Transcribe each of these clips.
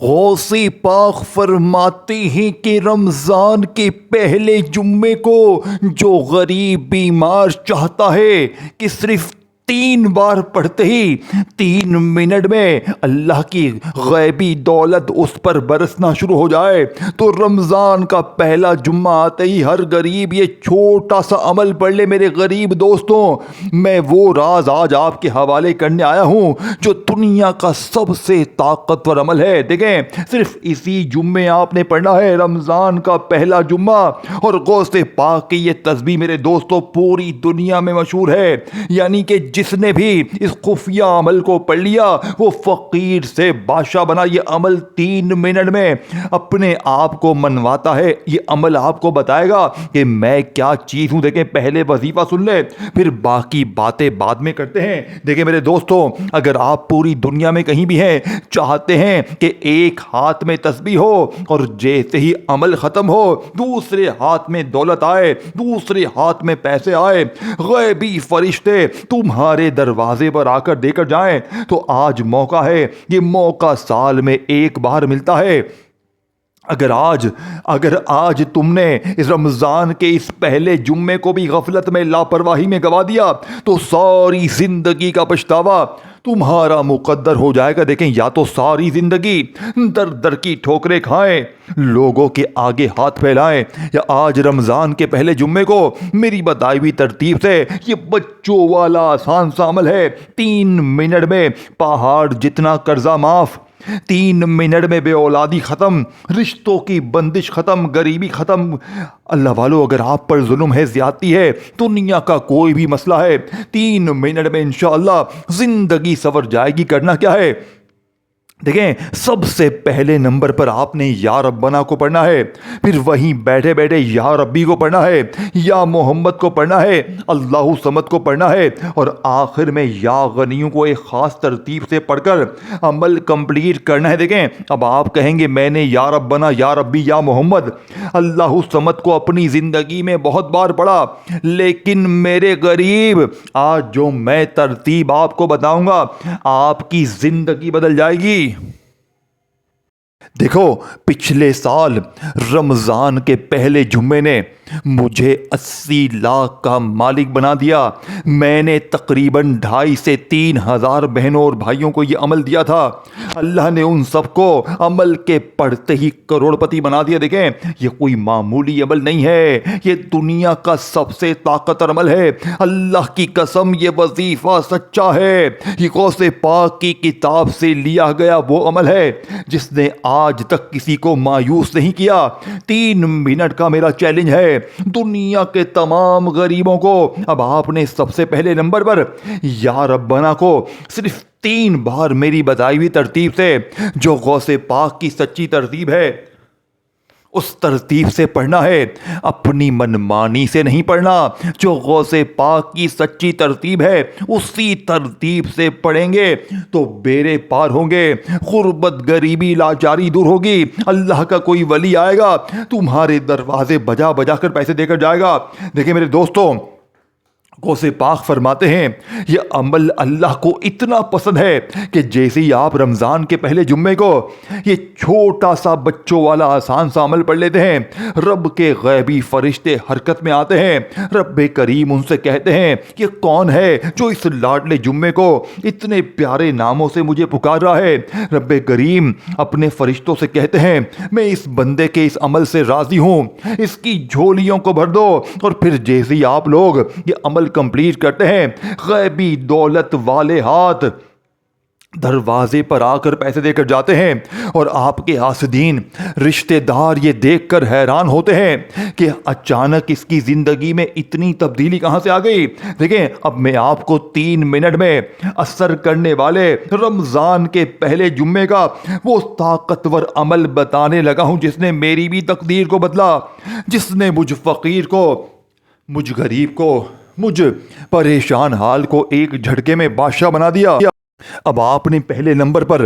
غوث پاک فرماتے ہیں کہ رمضان کے پہلے جمعے کو جو غریب بیمار چاہتا ہے کہ صرف 3 بار پڑھتے ہی 3 منٹ میں اللہ کی غیبی دولت اس پر برسنا شروع ہو جائے، تو رمضان کا پہلا جمعہ آتے ہی ہر غریب یہ چھوٹا سا عمل پڑھ لے۔ میرے غریب دوستوں، میں وہ راز آج آپ کے حوالے کرنے آیا ہوں جو دنیا کا سب سے طاقتور عمل ہے۔ دیکھیں، صرف اسی جمعے آپ نے پڑھنا ہے، رمضان کا پہلا جمعہ، اور غوث پاک کی یہ تسبیح میرے دوستوں پوری دنیا میں مشہور ہے، یعنی کہ جس نے بھی اس خفیہ عمل کو پڑھ لیا وہ فقیر سے بادشاہ بنا۔ یہ عمل 3 منٹ میں اپنے آپ کو منواتا ہے۔ یہ عمل آپ کو بتائے گا کہ میں کیا چیز ہوں۔ دیکھیں، پہلے وظیفہ سن لے، پھر باقی باتیں بعد میں کرتے ہیں۔ دیکھیں میرے دوستوں، اگر آپ پوری دنیا میں کہیں بھی ہیں، چاہتے ہیں کہ ایک ہاتھ میں تسبیح ہو اور جیسے ہی عمل ختم ہو دوسرے ہاتھ میں دولت آئے، دوسرے ہاتھ میں پیسے آئے، غیبی فرشتے تمہارے دروازے پر آ کر دے کر جائیں، تو آج موقع ہے۔ یہ موقع سال میں ایک بار ملتا ہے۔ اگر آج تم نے اس رمضان کے اس پہلے جمعے کو بھی غفلت میں، لاپرواہی میں گوا دیا تو ساری زندگی کا پچھتاوا تمہارا مقدر ہو جائے گا۔ دیکھیں، یا تو ساری زندگی در در کی ٹھوکریں کھائیں، لوگوں کے آگے ہاتھ پھیلائیں، یا آج رمضان کے پہلے جمعے کو میری بتائی ہوئی ترتیب سے، یہ بچوں والا آسان سا عمل ہے، 3 منٹ میں پہاڑ جتنا قرضہ معاف، 3 منٹ میں بے اولادی ختم، رشتوں کی بندش ختم، غریبی ختم۔ اللہ والو، اگر آپ پر ظلم ہے، زیادتی ہے، دنیا کا کوئی بھی مسئلہ ہے، 3 منٹ میں انشاءاللہ زندگی سنور جائے گی۔ کرنا کیا ہے؟ دیکھیں، سب سے پہلے نمبر پر آپ نے یا ربنا کو پڑھنا ہے، پھر وہیں بیٹھے بیٹھے یا ربی کو پڑھنا ہے، یا محمد کو پڑھنا ہے، اللہ صمد کو پڑھنا ہے، اور آخر میں یا غنیوں کو ایک خاص ترتیب سے پڑھ کر عمل کمپلیٹ کرنا ہے۔ دیکھیں، اب آپ کہیں گے میں نے یا ربنا، یا ربی، یا محمد، اللہ صمد کو اپنی زندگی میں بہت بار پڑھا، لیکن میرے غریب، آج جو میں ترتیب آپ کو بتاؤں گا آپ کی زندگی بدل جائے گی۔ دیکھو، پچھلے سال رمضان کے پہلے جمعے نے مجھے 80 لاکھ کا مالک بنا دیا۔ میں نے تقریباً 2.5 سے 3 ہزار بہنوں اور بھائیوں کو یہ عمل دیا تھا۔ اللہ نے ان سب کو عمل کے پڑھتے ہی کروڑ پتی بنا دیا۔ دیکھیں، یہ کوئی معمولی عمل نہیں ہے، یہ دنیا کا سب سے طاقتور عمل ہے۔ اللہ کی قسم، یہ وظیفہ سچا ہے۔ یہ غوث پاک کی کتاب سے لیا گیا وہ عمل ہے جس نے آج تک کسی کو مایوس نہیں کیا۔ 3 منٹ کا میرا چیلنج ہے دنیا کے تمام غریبوں کو۔ اب آپ نے سب سے پہلے نمبر پر یا ربنا کو صرف 3 بار میری بتائی ہوئی ترتیب سے، جو غوث پاک کی سچی ترتیب ہے، اس ترتیب سے پڑھنا ہے۔ اپنی منمانی سے نہیں پڑھنا، جو غوث پاک کی سچی ترتیب ہے اسی ترتیب سے پڑھیں گے تو بیڑے پار ہوں گے، غربت، غریبی، لاچاری دور ہوگی۔ اللہ کا کوئی ولی آئے گا، تمہارے دروازے بجا بجا کر پیسے دے کر جائے گا۔ دیکھیں میرے دوستوں، غوث پاک فرماتے ہیں یہ عمل اللہ کو اتنا پسند ہے کہ جیسے ہی آپ رمضان کے پہلے جمعے کو یہ چھوٹا سا بچوں والا آسان سا عمل پڑھ لیتے ہیں، رب کے غیبی فرشتے حرکت میں آتے ہیں۔ رب کریم ان سے کہتے ہیں یہ کون ہے جو اس لاڈلے جمعے کو اتنے پیارے ناموں سے مجھے پکار رہا ہے؟ رب کریم اپنے فرشتوں سے کہتے ہیں میں اس بندے کے اس عمل سے راضی ہوں، اس کی جھولیوں کو بھر دو۔ اور پھر جیسے ہی آپ لوگ یہ عمل کمپلیٹ کرتے ہیں، غیبی دولت والے ہاتھ دروازے پر آ کر پیسے دے کر جاتے ہیں، اور آپ کے حاسدین رشتہ دار یہ دیکھ کر حیران ہوتے ہیں کہ اچانک اس کی زندگی میں اتنی تبدیلی کہاں سے آ گئی۔ دیکھیں، اب میں آپ کو 3 منٹ میں اثر کرنے والے رمضان کے پہلے جمعے کا وہ طاقتور عمل بتانے لگا ہوں جس نے میری بھی تقدیر کو بدلا، جس نے مجھ فقیر کو، مجھ غریب کو، مجھ پریشان حال کو ایک جھٹکے میں بادشاہ بنا دیا۔ اب آپ نے پہلے نمبر پر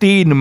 3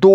2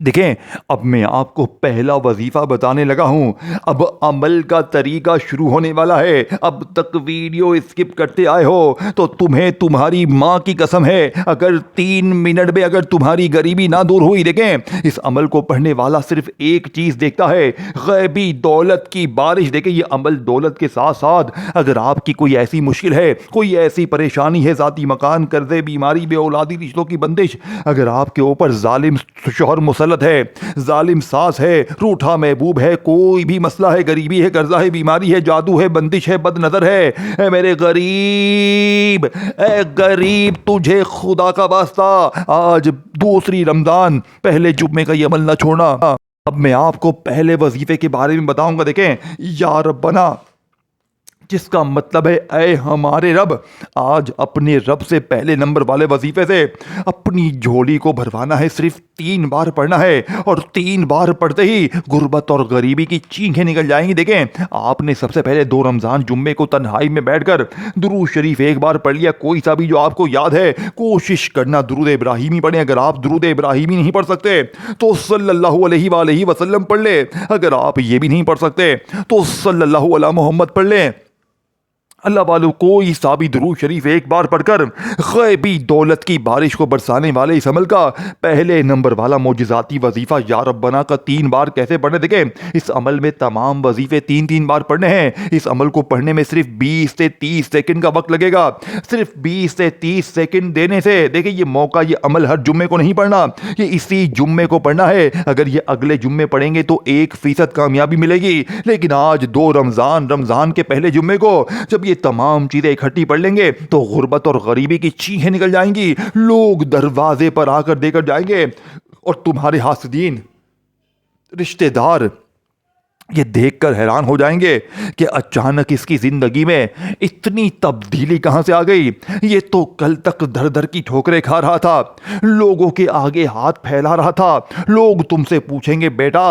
دیکھیں اب میں آپ کو پہلا وظیفہ بتانے لگا ہوں. اب عمل کا طریقہ شروع ہونے والا ہے. اب تک ویڈیو اسکپ کرتے آئے ہو تو تمہیں تمہاری ماں کی قسم ہے اگر 3 منٹ میں اگر تمہاری غریبی نہ دور ہوئی. دیکھیں اس عمل کو پڑھنے والا صرف ایک چیز دیکھتا ہے, غیبی دولت کی بارش. دیکھیں یہ عمل دولت کے ساتھ ساتھ اگر آپ کی کوئی ایسی مشکل ہے, کوئی ایسی پریشانی ہے, ذاتی مکان, قرضے, بیماری, بے اولادی, رشتوں کی بندش, اگر آپ کے اوپر ظالم شوہر مسلط ہے, ظالم ساس ہے, روٹھا محبوب ہے, کوئی بھی مسئلہ ہے, غریبی ہے, قرضہ ہے, بیماری ہے, جادو ہے, بندش ہے, بد نظر ہے, اے میرے غریب, اے غریب, تجھے خدا کا واسطہ آج دوسری رمضان پہلے جمعے کا یہ عمل نہ چھوڑنا. اب میں آپ کو پہلے وظیفے کے بارے میں بتاؤں گا. دیکھیں یا ربنا, جس کا مطلب ہے اے ہمارے رب, آج اپنے رب سے پہلے نمبر والے وظیفے سے اپنی جھولی کو بھروانا ہے. صرف 3 بار پڑھنا ہے اور 3 بار پڑھتے ہی غربت اور غریبی کی چینخیں نکل جائیں گی. دیکھیں آپ نے سب سے پہلے 2 رمضان جمعے کو تنہائی میں بیٹھ کر درود شریف ایک بار پڑھ لیا, کوئی سا بھی جو آپ کو یاد ہے. کوشش کرنا درود ابراہیمی پڑھیں. اگر آپ درود ابراہیمی نہیں پڑھ سکتے تو صلی اللہ علیہ وآلہ وسلم پڑھ لیں. اگر آپ یہ بھی نہیں پڑھ سکتے تو صلی اللہ علی محمد پڑھ لیں. اللہ والو کوئی سا بھی درود شریف ایک بار پڑھ کر غیبی دولت کی بارش کو برسانے والے اس عمل کا پہلے نمبر والا معجزاتی وظیفہ یا ربنا کا 3 بار کیسے پڑھنے. دیکھیں اس عمل میں تمام وظیفے 3 بار پڑھنے ہیں. اس عمل کو پڑھنے میں صرف 20 سے 30 سیکنڈ کا وقت لگے گا. صرف 20 سے 30 سیکنڈ دینے سے, دیکھیں یہ موقع, یہ عمل ہر جمعے کو نہیں پڑھنا, یہ اسی جمعے کو پڑھنا ہے. اگر یہ اگلے جمعے پڑھیں گے تو 1% کامیابی ملے گی, لیکن آج 2 رمضان کے پہلے جمعے کو جب یہ تمام چیزیں اکٹھی پڑھ لیں گے تو غربت اور غریبی کی چیخیں نکل جائیں گی. لوگ دروازے پر آ کر دے کر جائیں گے اور تمہارے حاسدین, رشتہ دار یہ دیکھ کر حیران ہو جائیں گے کہ اچانک اس کی زندگی میں اتنی تبدیلی کہاں سے آ گئی. یہ تو کل تک دھر دھر کی ٹھوکریں کھا رہا تھا, لوگوں کے آگے ہاتھ پھیلا رہا تھا. لوگ تم سے پوچھیں گے بیٹا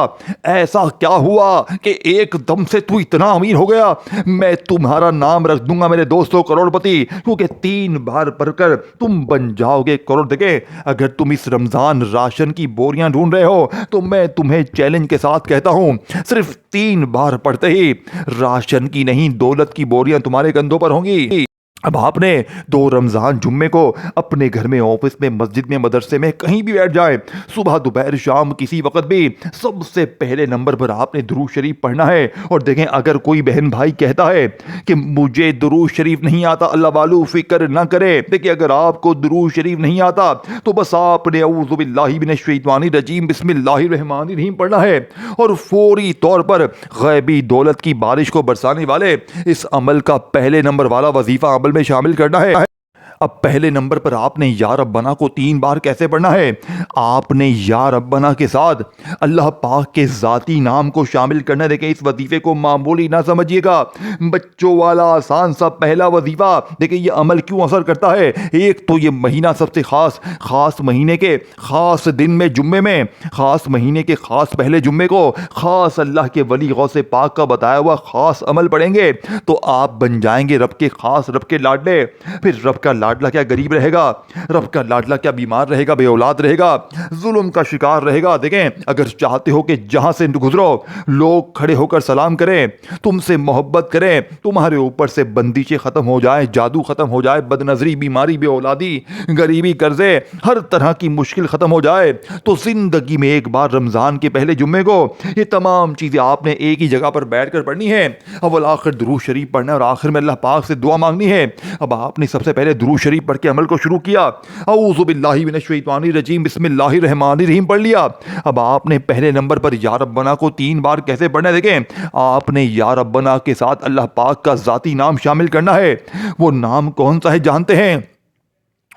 ایسا کیا ہوا کہ ایک دم سے تو اتنا امیر ہو گیا. میں تمہارا نام رکھ دوں گا میرے دوستوں کروڑ پتی, کیونکہ 3 بار پڑھ کر تم بن جاؤ گے کروڑ. دیکھیں اگر تم اس رمضان راشن کی بوریاں ڈھونڈ رہے ہو تو میں تمہیں چیلنج کے ساتھ کہتا ہوں, صرف 3 بار پڑھتے ہی راشن کی نہیں دولت کی بوریاں تمہارے کندھوں پر ہوں گی. اب آپ نے 2 رمضان جمعے کو اپنے گھر میں, آفس میں, مسجد میں, مدرسے میں, کہیں بھی بیٹھ جائیں, صبح دوپہر شام کسی وقت بھی سب سے پہلے نمبر پر آپ نے درود شریف پڑھنا ہے. اور دیکھیں اگر کوئی بہن بھائی کہتا ہے کہ مجھے درود شریف نہیں آتا, اللہ والو فکر نہ کرے. دیکھیں اگر آپ کو درود شریف نہیں آتا تو بس آپ نے اعوذ باللہ من الشیطان الرجیم بسم اللہ الرحمن الرحیم پڑھنا ہے اور فوری طور پر غیبی دولت کی بارش کو برسانے والے اس عمل کا پہلے نمبر والا وظیفہ عمل میں شامل کرنا ہے. اب پہلے نمبر پر آپ نے یا ربنا کو 3 بار کیسے پڑھنا ہے. آپ نے یا ربنا کے ساتھ اللہ پاک کے ذاتی نام کو شامل کرنا ہے. دیکھیں اس وظیفے کو معمولی نہ سمجھیے گا, بچوں والا آسان سا پہلا وظیفہ. دیکھیں یہ عمل کیوں اثر کرتا ہے. ایک تو یہ مہینہ سب سے خاص مہینے کے خاص دن میں, جمعے میں, خاص مہینے کے خاص پہلے جمعے کو خاص اللہ کے ولی غوث پاک کا بتایا ہوا خاص عمل پڑھیں گے تو آپ بن جائیں گے رب کے خاص, رب کے لاڈلے. پھر رب کا لاڈلا کیا غریب رہے گا, رب کا لاڈلا کیا بیمار رہے گا, بے اولاد رہے گا, ظلم کا شکار رہے گا. دیکھیں اگر چاہتے ہو کہ جہاں سے گزرو لوگ کھڑے ہو کر سلام کریں, تم سے محبت کریں, تمہارے اوپر سے بندشیں ختم ہو جائیں, جادو ختم ہو جائے, بد نظری, بیماری, بے اولادی, غریبی, قرضے, ہر طرح کی مشکل ختم ہو جائے, تو زندگی میں ایک بار رمضان کے پہلے جمعے کو یہ تمام چیزیں آپ نے ایک ہی جگہ پر بیٹھ کر پڑھنی ہے. اول آخر درود شریف پڑھنا ہے اور آخر میں اللہ پاک سے دعا مانگنی ہے. اب آپ نے سب سے پہلے درود شریف پڑھ کے عمل کو شروع کیا, اعوذ باللہ من الشیطان الرجیم بسم اللہ الرحمن الرحیم پڑھ لیا. اب آپ نے پہلے نمبر پر یا ربنا کو 3 بار کیسے پڑھنا ہے. دیکھیں آپ نے یا ربنا کے ساتھ اللہ پاک کا ذاتی نام شامل کرنا ہے. وہ نام کون سا ہے جانتے ہیں؟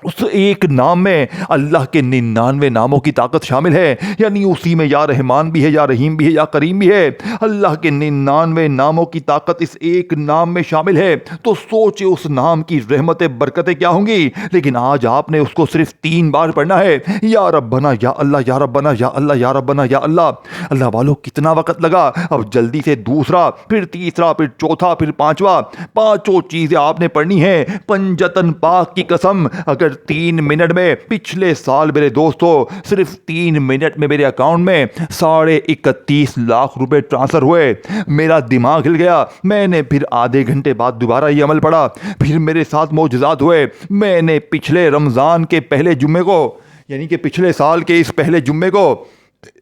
اس ایک نام میں اللہ کے 99 ناموں کی طاقت شامل ہے. یعنی اسی میں یا رحمان بھی ہے, یا رحیم بھی ہے, یا کریم بھی ہے. اللہ کے 99 ناموں کی طاقت اس ایک نام میں شامل ہے. تو سوچے اس نام کی رحمتیں برکتیں کیا ہوں گی. لیکن آج آپ نے اس کو صرف 3 بار پڑھنا ہے, یا ربنا, یا اللہ, یا ربنا, یا اللہ, یا ربنا, یا اللہ. اللہ والوں کتنا وقت لگا. اب جلدی سے دوسرا, پھر تیسرا, پھر چوتھا, پھر پانچواں, 5 چیزیں آپ نے پڑھنی ہیں. پنجتن پاک کی قسم, اگر مگر 3 منٹ میں پچھلے سال میرے دوستو صرف 3 منٹ میں میرے اکاؤنٹ میں 31.5 لاکھ روپے ٹرانسفر ہوئے۔ میرا دماغ ہل گیا۔ میں نے پھر آدھے گھنٹے بعد دوبارہ یہ عمل پڑھا، پھر میرے ساتھ معجزات ہوئے۔ میں نے پچھلے رمضان کے پہلے جمعے کو، یعنی کہ پچھلے سال کے اس پہلے جمعے کو،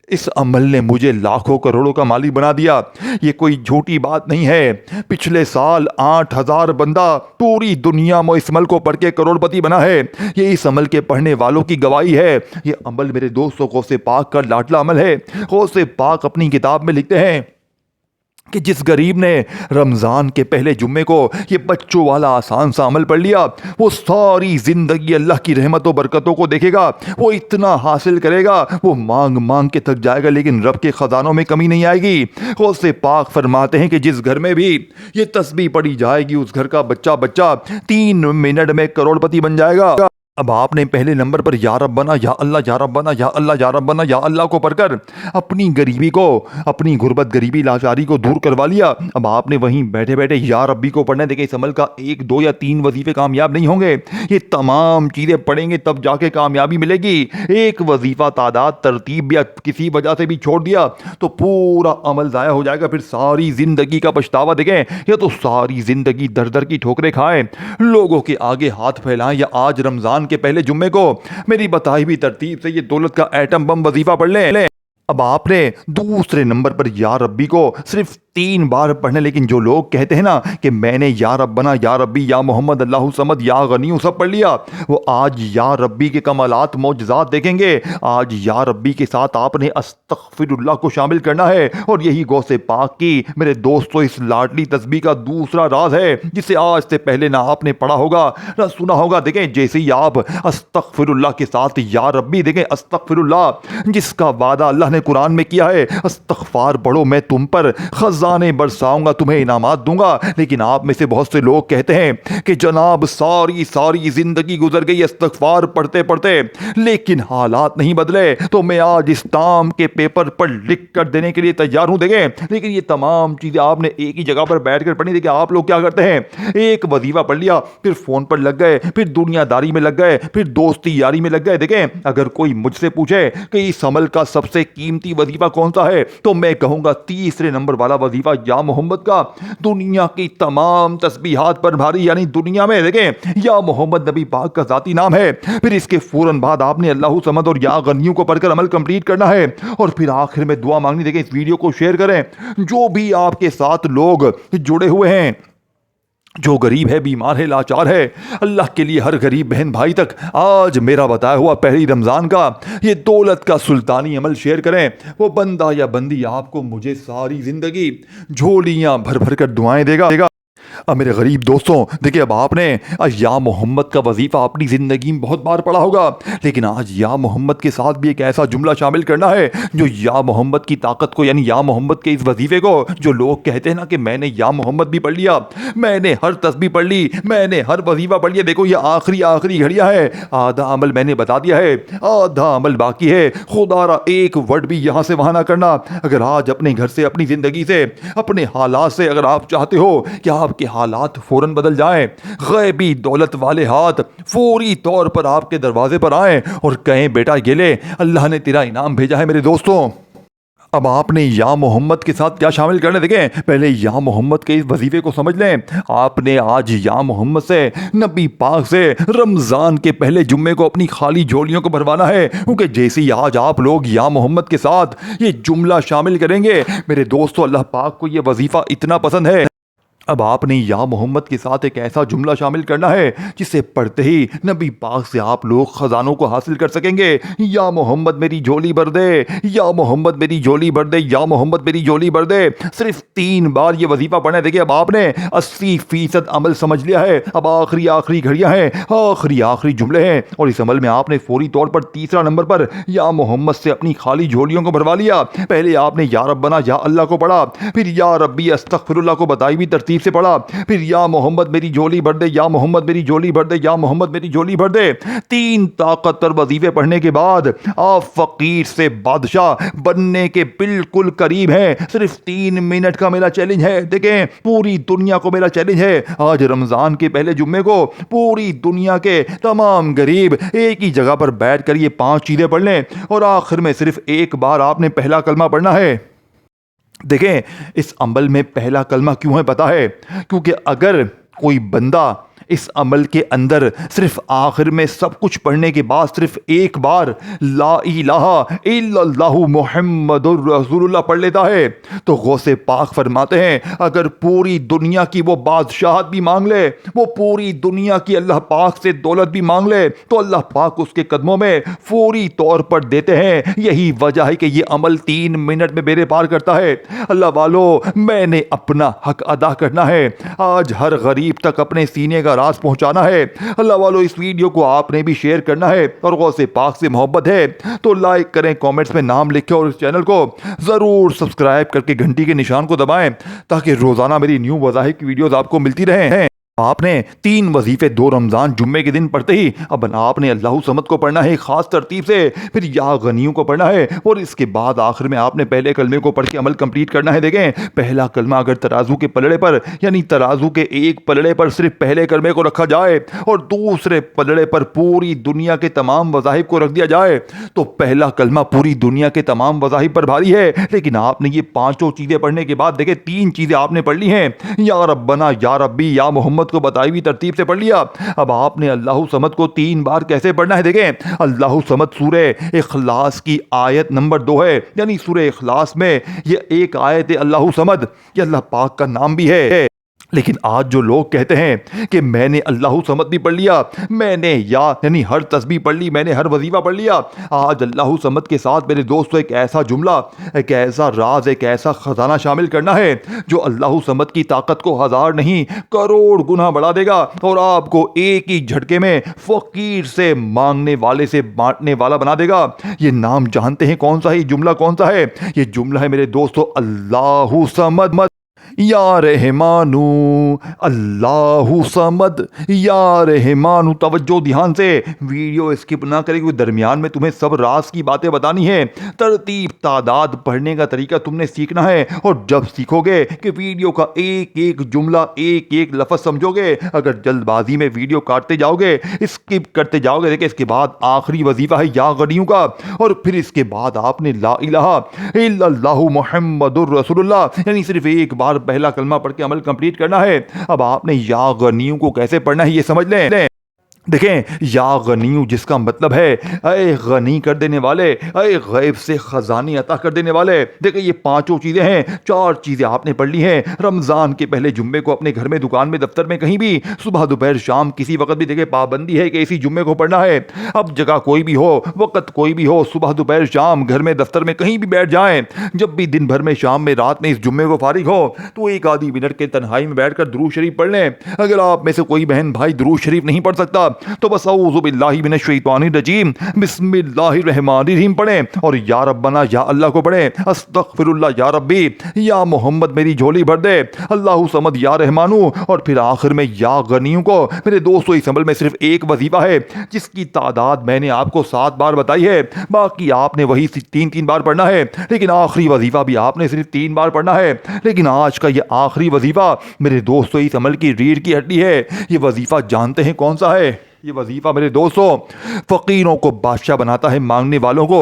اس عمل نے مجھے لاکھوں کروڑوں کا مالک بنا دیا۔ یہ کوئی جھوٹی بات نہیں ہے۔ پچھلے سال 8,000 بندہ پوری دنیا میں اس عمل کو پڑھ کے کروڑ پتی بنا ہے۔ یہ اس عمل کے پڑھنے والوں کی گواہی ہے۔ یہ عمل میرے دوستوں غوث پاک کا لاڈلا عمل ہے۔ غوث پاک اپنی کتاب میں لکھتے ہیں کہ جس غریب نے رمضان کے پہلے جمعے کو یہ بچوں والا آسان سا عمل پڑھ لیا، وہ ساری زندگی اللہ کی رحمت و برکتوں کو دیکھے گا۔ وہ اتنا حاصل کرے گا، وہ مانگ مانگ کے تھک جائے گا، لیکن رب کے خزانوں میں کمی نہیں آئے گی۔ غوث پاک فرماتے ہیں کہ جس گھر میں بھی یہ تسبیح پڑھی جائے گی، اس گھر کا بچہ 3 منٹ میں کروڑ پتی بن جائے گا۔ اب آپ نے پہلے نمبر پر یا رب بنا، یا اللہ، یا رب بنا، یا اللہ، یا رب بنا، یا اللہ کو پڑھ کر اپنی غریبی کو، اپنی غربت، غریبی، لاچاری کو دور کروا لیا۔ اب آپ نے وہیں بیٹھے بیٹھے یا ربی کو پڑھنا ہے۔ دیکھیں، اس عمل کا 1، 2 یا 3 وظیفے کامیاب نہیں ہوں گے، یہ تمام چیزیں پڑھیں گے تب جا کے کامیابی ملے گی۔ ایک وظیفہ تعداد ترتیب یا کسی وجہ سے بھی چھوڑ دیا تو پورا عمل ضائع ہو جائے گا، پھر ساری زندگی کا پچھتاوا دیکھیں، یا تو ساری زندگی در در کی ٹھوکریں کھائیں، لوگوں کے آگے ہاتھ پھیلائیں، یا آج رمضان کے پہلے جمعے کو میری بتائی ہوئی ترتیب سے یہ دولت کا ایٹم بم وظیفہ پڑھ لیں۔ اب آپ نے دوسرے نمبر پر یا ربی کو صرف 3 بار پڑھنے، لیکن جو لوگ کہتے ہیں نا کہ میں نے یا رب بنا، یا ربی، یا محمد، اللہ صمد، یا غنی سب پڑھ لیا، وہ آج یا ربی کے کمالات، معجزات دیکھیں گے۔ آج یا ربی کے ساتھ آپ نے استغفر اللہ کو شامل کرنا ہے، اور یہی غوث پاک کی میرے دوستو اس لاڈلی تسبیح کا دوسرا راز ہے، جسے آج سے پہلے نہ آپ نے پڑھا ہوگا نہ سنا ہوگا۔ دیکھیں، جیسے ہی آپ استغفر اللہ کے ساتھ یا ربی، دیکھیں استغفر اللہ جس کا وعدہ اللہ نے قرآن میں کیا ہے، استغفار پڑھو میں تم پر خزانے برساؤں گا، تمہیں انعامات دوں گا۔ لیکن آپ میں سے بہت سے لوگ کہتے ہیں کہ جناب ساری زندگی گزر گئی استغفار پڑھتے پڑھتے، لیکن حالات نہیں بدلے، تو میں آج اس ٹام کے پیپر پر لکھ کر دینے کے لیے تیار ہوں۔ دیکھیں، لیکن یہ تمام چیزیں آپ نے ایک ہی جگہ پر بیٹھ کر پڑھنی۔ دیکھیں آپ لوگ کیا کرتے ہیں، ایک وظیفہ پڑھ لیا، پھر فون پر لگ گئے، پھر دنیا داری میں لگ گئے، پھر دوستی یاری میں لگ گئے۔ دیکھیں، اگر کوئی مجھ سے پوچھے کہ اس عمل کا سب سے قیمتی وظیفہ کون سا ہے، تو میں کہوں گا تیسرے نمبر والا وظیفہ یا محمد کا۔ دنیا کی تمام تسبیحات پر بھاری، یعنی دنیا میں دیکھیں یا محمد نبی پاک کا ذاتی نام ہے، پھر اس کے فوراً بعد آپ نے اللہ صمد اور یا غنیوں کو پڑھ کر عمل کمپلیٹ کرنا ہے، اور پھر آخر میں دعا مانگنی۔ دیکھیں، اس ویڈیو کو شیئر کریں، جو بھی آپ کے ساتھ لوگ جڑے ہوئے ہیں، جو غریب ہے، بیمار ہے، لاچار ہے، اللہ کے لیے ہر غریب بہن بھائی تک آج میرا بتایا ہوا پہلی رمضان کا یہ دولت کا سلطانی عمل شیئر کریں۔ وہ بندہ یا بندی آپ کو مجھے ساری زندگی جھولیاں بھر بھر کر دعائیں دے گا۔ اب میرے غریب دوستوں، دیکھیں، اب آپ نے یا محمد کا وظیفہ اپنی زندگی میں بہت بار پڑھا ہوگا، لیکن آج یا محمد کے ساتھ بھی ایک ایسا جملہ شامل کرنا ہے جو یا محمد کی طاقت کو، یعنی یا محمد کے اس وظیفے کو، جو لوگ کہتے ہیں نا کہ میں نے یا محمد بھی پڑھ لیا، میں نے ہر تسبیح پڑھ لی، میں نے ہر وظیفہ پڑھ لیا، دیکھو یہ آخری گھڑیاں ہے، آدھا عمل میں نے بتا دیا ہے، آدھا عمل باقی ہے۔ خدا را ایک ورڈ بھی یہاں سے وہاں نہ کرنا۔ اگر آج اپنے گھر سے، اپنی زندگی سے، اپنے حالات سے اگر آپ چاہتے ہو کہ آپ کے حالات فوراً بدل جائیں، غیبی دولت والے ہاتھ فوری طور پر آپ کے دروازے پر آئیں اور کہیں بیٹا یہ لے، اللہ نے تیرا انعام بھیجا ہے۔ میرے دوستوں، اب آپ نے یا محمد کے ساتھ کیا شامل کرنا، دیکھیں پہلے یا محمد کے اس وظیفے کو سمجھ لیں۔ آپ نے آج یا محمد سے، نبی پاک سے رمضان کے پہلے جمعے کو اپنی خالی جھولیوں کو بھروانا ہے، کیونکہ جیسے ہی آج آپ لوگ یا محمد کے ساتھ یہ جملہ شامل کریں گے، میرے دوستو اللہ پاک کو یہ وظیفہ اتنا پسند ہے۔ اب آپ نے یا محمد کے ساتھ ایک ایسا جملہ شامل کرنا ہے جسے پڑھتے ہی نبی پاک سے آپ لوگ خزانوں کو حاصل کر سکیں گے۔ یا محمد میری جھولی بھر دے، یا محمد میری جھولی بھر دے، یا محمد میری جھولی بھر دے۔ صرف 3 بار یہ وظیفہ پڑھنا ہے۔ دیکھیں اب آپ نے 80% عمل سمجھ لیا ہے، اب آخری گھڑیاں ہیں، آخری جملے ہیں، اور اس عمل میں آپ نے فوری طور پر تیسرا نمبر پر یا محمد سے اپنی خالی جھولیوں کو بھروا لیا۔ پہلے آپ نے یا رب بنا، یا اللہ کو پڑھا، پھر یا ربی استغفر اللہ کو بتائی بھی ترتیب ترتیب سے پڑھا. پھر یا محمد میری جھولی بھر دے, یا محمد میری جھولی بھر دے, یا محمد میری جھولی بھر دے. 3 طاقتور وظیفے پڑھنے کے بعد آپ فقیر سے بادشاہ بننے کے بالکل قریب ہیں. صرف 3 منٹ کا میرا چیلنج ہے. دیکھیں پوری دنیا کو میرا چیلنج ہے, آج رمضان کے پہلے جمعے کو پوری دنیا کے تمام غریب ایک ہی جگہ پر بیٹھ کر یہ 5 چیزیں پڑھ لیں, اور آخر میں صرف ایک بار آپ نے پہلا کلمہ پڑھنا ہے. دیکھیں اس عمل میں پہلا کلمہ کیوں ہے پتہ ہے؟ کیونکہ اگر کوئی بندہ اس عمل کے اندر صرف آخر میں سب کچھ پڑھنے کے بعد صرف ایک بار لا الہ الا اللہ محمد الرسول اللہ پڑھ لیتا ہے تو غوث پاک فرماتے ہیں اگر پوری دنیا کی وہ بادشاہت بھی مانگ لے, وہ پوری دنیا کی اللہ پاک سے دولت بھی مانگ لے, تو اللہ پاک اس کے قدموں میں فوری طور پر دیتے ہیں. یہی وجہ ہے کہ یہ عمل 3 منٹ میں بیڑے پار کرتا ہے. اللہ والو, میں نے اپنا حق ادا کرنا ہے. آج ہر غریب تک اپنے سینے کا راز پہنچانا ہے. اللہ والو, اس ویڈیو کو آپ نے بھی شیئر کرنا ہے, اور غوث پاک سے محبت ہے تو لائک کریں, کامنٹس میں نام لکھیں, اور اس چینل کو ضرور سبسکرائب کر کے گھنٹی کے نشان کو دبائیں تاکہ روزانہ میری نیو وظائف کی ویڈیوز آپ کو ملتی رہیں. آپ نے 3 وظیفے 2 رمضان جمعے کے دن پڑھتے ہی اب آپ نے اللہ صمد کو پڑھنا ہے خاص ترتیب سے, پھر یا غنیوں کو پڑھنا ہے, اور اس کے بعد آخر میں آپ نے پہلے کلمے کو پڑھ کے عمل کمپلیٹ کرنا ہے. دیکھیں پہلا کلمہ اگر ترازو کے پلڑے پر یعنی ترازو کے ایک پلڑے پر صرف پہلے کلمے کو رکھا جائے اور دوسرے پلڑے پر پوری دنیا کے تمام وظائف کو رکھ دیا جائے تو پہلا کلمہ پوری دنیا کے تمام وظائف پر بھاری ہے. لیکن آپ نے یہ 5 چیزیں پڑھنے کے بعد دیکھیں 3 چیزیں آپ نے پڑھ لی ہیں, یا ربنا, یا ربی, یا محمد کو بتائی ہوئی ترتیب سے پڑھ لیا. اب آپ نے اللہ صمد کو 3 بار کیسے پڑھنا ہے؟ دیکھیں اللہ صمد سورہ اخلاص کی آیت نمبر 2 ہے, یعنی سورہ اخلاص میں یہ ایک آیت ہے اللہ صمد, یہ اللہ پاک کا نام بھی ہے. لیکن آج جو لوگ کہتے ہیں کہ میں نے اللہ صمد بھی پڑھ لیا, میں نے یعنی ہر تسبیح پڑھ لی, میں نے ہر وظیفہ پڑھ لیا, آج اللہ صمد کے ساتھ میرے دوستو ایک ایسا جملہ, ایک ایسا راز, ایک ایسا خزانہ شامل کرنا ہے جو اللہ صمد کی طاقت کو 1000 نہیں کروڑ گنا بڑھا دے گا, اور آپ کو ایک ہی جھٹکے میں فقیر سے مانگنے والے سے بانٹنے والا بنا دے گا. یہ نام جانتے ہیں کون سا ہے؟ یہ جملہ کون سا ہے؟ یہ جملہ ہے میرے دوستو اللہ صمد. یا رحمانو, اللہ صمد, یا رحمانو. توجہ دھیان سے, ویڈیو اسکپ نہ کرے کیونکہ درمیان میں تمہیں سب راز کی باتیں بتانی ہے. ترتیب تعداد پڑھنے کا طریقہ تم نے سیکھنا ہے, اور جب سیکھو گے کہ ویڈیو کا ایک ایک جملہ, ایک ایک لفظ سمجھو گے. اگر جلد بازی میں ویڈیو کاٹتے جاؤ گے, اسکپ کرتے جاؤ گے, دیکھیں اس کے بعد آخری وظیفہ ہے یا غنیوں کا, اور پھر اس کے بعد آپ نے لا الہ الا اللہ محمد الرسول اللہ یعنی صرف ایک بار پہلا کلمہ پڑھ کے عمل کمپلیٹ کرنا ہے. اب آپ نے یا غنیوں کو کیسے پڑھنا ہے یہ سمجھ لیں. دیکھیں یا غنیوں جس کا مطلب ہے اے غنی کر دینے والے, اے غیب سے خزانے عطا کر دینے والے. دیکھیں یہ 5 چیزیں ہیں, 4 چیزیں آپ نے پڑھ لی ہیں رمضان کے پہلے جمعے کو اپنے گھر میں, دکان میں, دفتر میں, کہیں بھی, صبح دوپہر شام کسی وقت بھی. دیکھیں پابندی ہے کہ اسی جمعے کو پڑھنا ہے. اب جگہ کوئی بھی ہو, وقت کوئی بھی ہو, صبح دوپہر شام, گھر میں, دفتر میں, کہیں بھی بیٹھ جائیں. جب بھی دن بھر میں, شام میں, رات میں اس جمعے کو فارغ ہو تو ایک آدھی منٹ کے تنہائی میں بیٹھ کر درود شریف پڑھ لیں. اگر آپ میں سے کوئی بہن بھائی درود شریف نہیں پڑھ سکتا تو بس اعوذ باللہ من الشیطان الرجیم بسم اللہ الرحمن الرحیم پڑھیں, اور یا ربنا, یا اللہ کو پڑھیں, استغفر اللہ, یا ربی, یا محمد میری جھولی بھر دے, اللہ صمد, یا رحمانو, اور پھر آخر میں یا غنیوں کو. میرے دوستو اس عمل میں صرف ایک وظیفہ ہے جس کی تعداد میں نے آپ کو 7 بار بتائی ہے, باقی آپ نے وہی 3 بار پڑھنا ہے. لیکن آخری وظیفہ بھی آپ نے صرف 3 بار پڑھنا ہے. لیکن آج کا یہ آخری وظیفہ میرے دوستو اس عمل کی ریڑھ کی ہڈی ہے. یہ وظیفہ جانتے ہیں کون سا ہے؟ یہ وظیفہ میرے دوستو فقیروں کو بادشاہ بناتا ہے, مانگنے والوں کو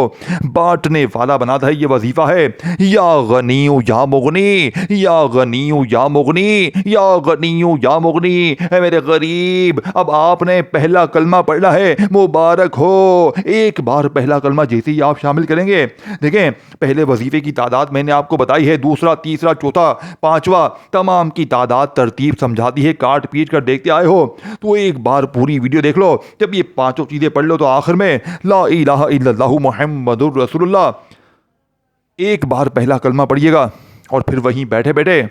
بانٹنے والا بناتا ہے. یہ وظیفہ ہے یا غنیو یا مغنی, یا غنیو یا مغنی, یا غنیو یا مغنی. اے میرے غریب, اب آپ نے پہلا کلمہ پڑھنا ہے, مبارک ہو. ایک بار پہلا کلمہ جیسے ہی آپ شامل کریں گے, دیکھیں پہلے وظیفے کی تعداد میں نے آپ کو بتائی ہے, دوسرا, تیسرا, چوتھا, 5واں, تمام کی تعداد ترتیب سمجھاتی ہے. کاٹ پیٹ کر دیکھتے آئے ہو تو ایک بار پوری ویڈیو دیکھ لو. جب یہ 5 چیزیں پڑھ لو تو آخر میں لا الہ الا اللہ محمد الرسول اللہ ایک بار پہلا کلمہ پڑھیے گا, اور پھر وہیں بیٹھے بیٹھے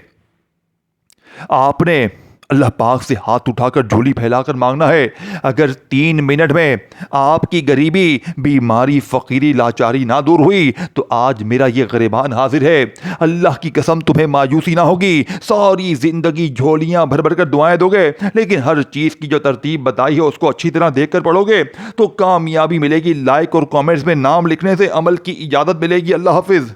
آپ نے اللہ پاک سے ہاتھ اٹھا کر جھولی پھیلا کر مانگنا ہے۔ اگر 3 منٹ میں آپ کی غریبی، بیماری، فقیری، لاچاری نہ دور ہوئی تو آج میرا یہ غریبان حاضر ہے۔ اللہ کی قسم تمہیں مایوسی نہ ہوگی، ساری زندگی جھولیاں بھر بھر کر دعائیں دو گے، لیکن ہر چیز کی جو ترتیب بتائی ہے اس کو اچھی طرح دیکھ کر پڑھو گے تو کامیابی ملے گی۔ لائک اور کامنٹس میں نام لکھنے سے عمل کی اجازت ملے گی۔ اللہ حافظ۔